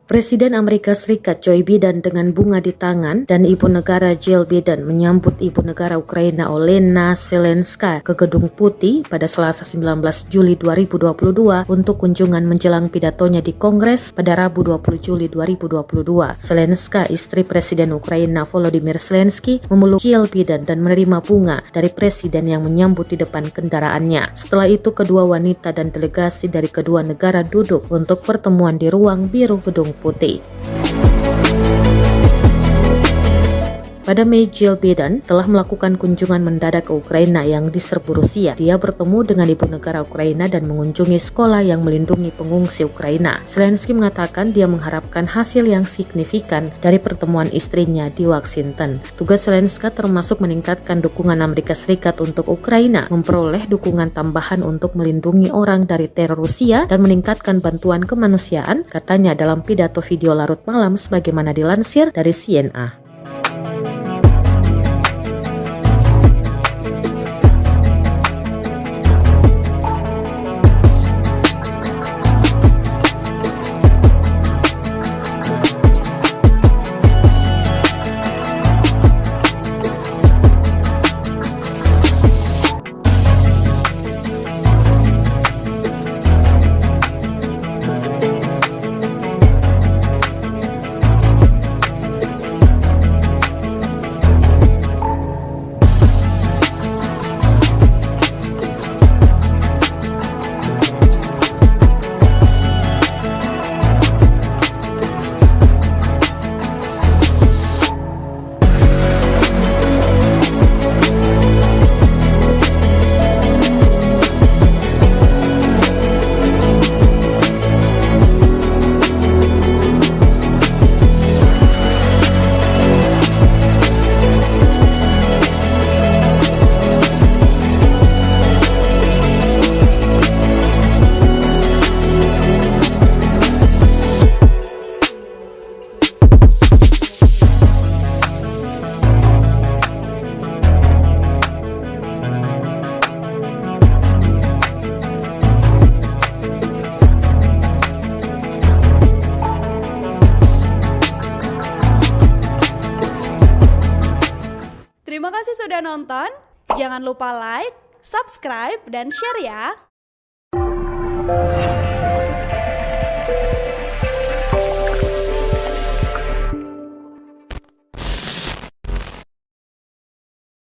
Presiden Amerika Serikat Joe Biden dengan bunga di tangan dan Ibu Negara Jill Biden menyambut Ibu Negara Ukraina Olena Zelenska ke Gedung Putih pada Selasa 19 Juli 2022 untuk kunjungan menjelang pidatonya di Kongres pada Rabu 20 Juli 2022. Zelenska, istri Presiden Ukraina Volodymyr Zelensky, memeluk Jill Biden dan menerima bunga dari Presiden yang menyambut di depan kendaraannya. Setelah itu kedua wanita dan delegasi dari kedua negara duduk untuk pertemuan di ruang biru Gedung Putih. Pada Mei, Jill Biden telah melakukan kunjungan mendadak ke Ukraina yang diserbu Rusia. Dia bertemu dengan Ibu Negara Ukraina dan mengunjungi sekolah yang melindungi pengungsi Ukraina. Zelensky mengatakan dia mengharapkan hasil yang signifikan dari pertemuan istrinya di Washington. Tugas Zelensky termasuk meningkatkan dukungan Amerika Serikat untuk Ukraina, memperoleh dukungan tambahan untuk melindungi orang dari teror Rusia, dan meningkatkan bantuan kemanusiaan, katanya dalam pidato video larut malam sebagaimana dilansir dari CNN. Terima kasih sudah nonton. Jangan lupa like, subscribe, dan share ya.